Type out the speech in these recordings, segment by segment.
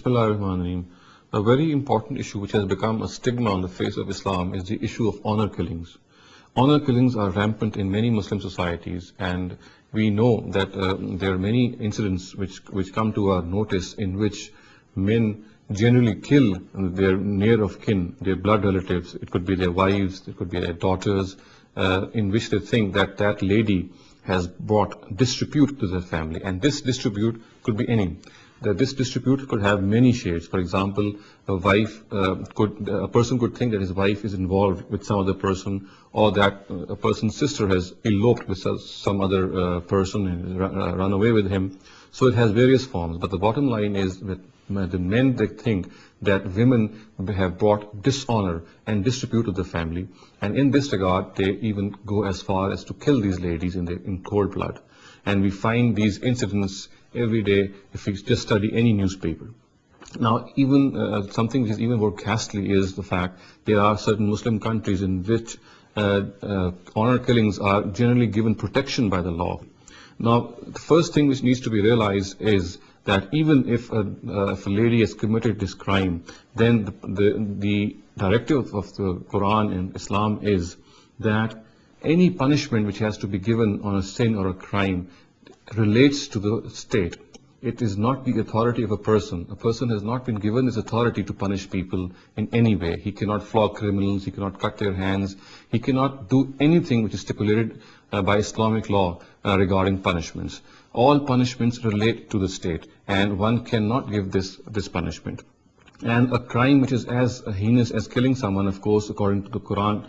Bismillahirrahmanirrahim. A very important issue which has become a stigma on the face of Islam is the issue of honor killings. Honor killings are rampant in many Muslim societies, and we know that there are many incidents which come to our notice in which men generally kill their near of kin, their blood relatives. It could be their wives, it could be their daughters, in which they think that that lady has brought disrepute to their family, and this disrepute could be any. That this dispute could have many shades. For example, a person could think that his wife is involved with some other person, or that a person's sister has eloped with some other person and run away with him. So it has various forms. But the bottom line is that the men, they think that women have brought dishonor and disrepute to the family, and in this regard, they even go as far as to kill these ladies in cold blood. And we find these incidents every day if we just study any newspaper. Now, even something which is even more ghastly is the fact there are certain Muslim countries in which honor killings are generally given protection by the law. Now, the first thing which needs to be realized is that even if a lady has committed this crime, then the directive of the Quran and Islam is that any punishment which has to be given on a sin or a crime relates to the state. It is not the authority of a person. A person has not been given this authority to punish people in any way. He cannot flog criminals, he cannot cut their hands, he cannot do anything which is stipulated by Islamic law regarding punishments. All punishments relate to the state, and one cannot give this punishment. And a crime which is as heinous as killing someone, of course, according to the Quran,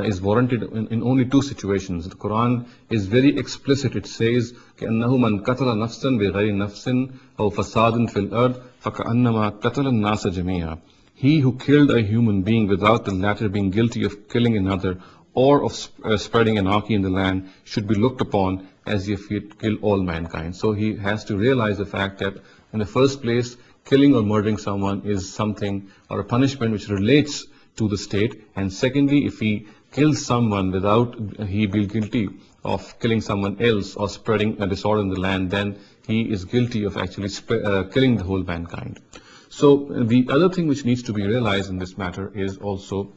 is warranted in only two situations. The Quran is very explicit. It says, كَأَنَّهُ مَنْ قَتَلَ نَفْسًا بِغَيْرِ نَفْسٍ أَوْ فَسَادٍ فِي الْأَرْضِ فَكَأَنَّمَا قَتَلَ النَّاسَ جَمِيعًا. He who killed a human being without the latter being guilty of killing another or of spreading anarchy in the land should be looked upon as if he had killed all mankind. So he has to realize the fact that in the first place, killing or murdering someone is something or a punishment which relates to the state, and secondly, if he kills someone without he be guilty of killing someone else or spreading a disorder in the land, then he is guilty of actually killing the whole mankind. So the other thing which needs to be realized in this matter is also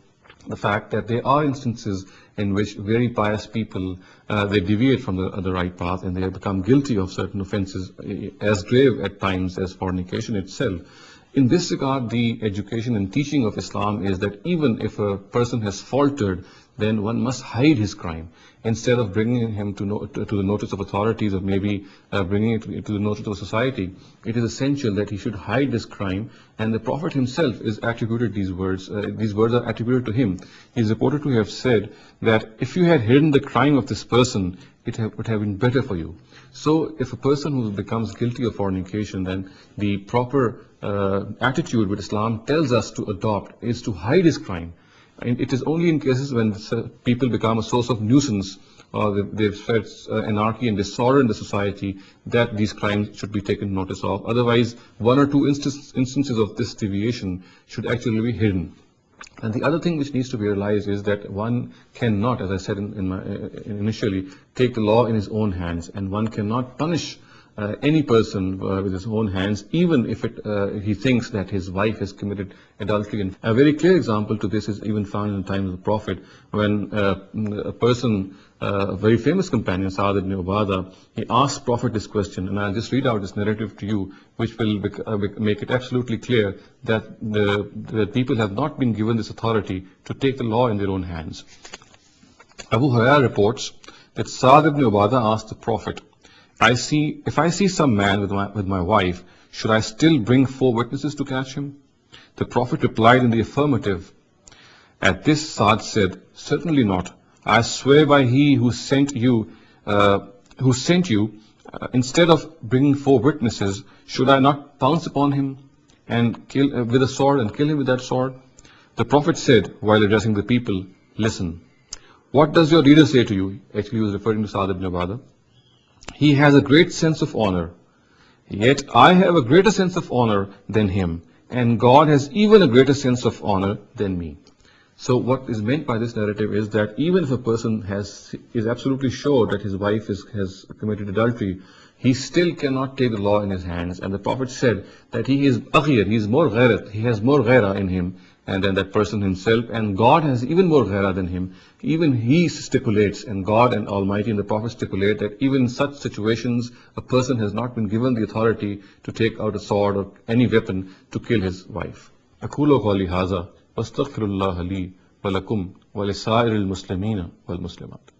the fact that there are instances in which very pious people, they deviate from the right path, and they have become guilty of certain offenses as grave at times as fornication itself. In this regard, the education and teaching of Islam is that even if a person has faltered, then one must hide his crime. Instead of bringing him to the notice of authorities, or maybe bringing it to the notice of society, it is essential that he should hide this crime. And the Prophet himself is attributed these words are attributed to him. He is reported to have said that if you had hidden the crime of this person, it would have been better for you. So if a person who becomes guilty of fornication, then the proper attitude which Islam tells us to adopt is to hide his crime. And it is only in cases when people become a source of nuisance, or they've spread anarchy and disorder in the society, that these crimes should be taken notice of. Otherwise, one or two instances of this deviation should actually be hidden. And the other thing which needs to be realized is that one cannot, as I said initially, take the law in his own hands, and one cannot punish any person with his own hands, even if he thinks that his wife has committed adultery. And a very clear example to this is even found in the time of the Prophet, when a person, a very famous companion, Shahzad ibn Ubadah, he asked Prophet this question, and I'll just read out this narrative to you, which will make it absolutely clear that the people have not been given this authority to take the law in their own hands. Abu Hurairah reports that Shahzad ibn Ubadah asked the Prophet, if I see some man with my wife, should I still bring 4 witnesses to catch him? The Prophet replied in the affirmative. At this, Saad said, certainly not. I swear by he who sent you, instead of bringing 4 witnesses, should I not pounce upon him and kill with a sword and kill him with that sword? The Prophet said, while addressing the people, listen, what does your leader say to you? Actually, he was referring to Shahzad ibn Ubadah. He has a great sense of honor, yet I have a greater sense of honor than him, and God has even a greater sense of honor than me. So what is meant by this narrative is that even if a person is absolutely sure that his wife has committed adultery, he still cannot take the law in his hands. And the Prophet said that he is aghir, he is more ghairat, he has more ghaira in him and then that person himself, and God has even more ghaira than him. Even he stipulates, and God and Almighty and the Prophet stipulate that even in such situations, a person has not been given the authority to take out a sword or any weapon to kill his wife. أقول قولي هذا واستغفر الله لي ولكم ولسائر المسلمين والمسلمات.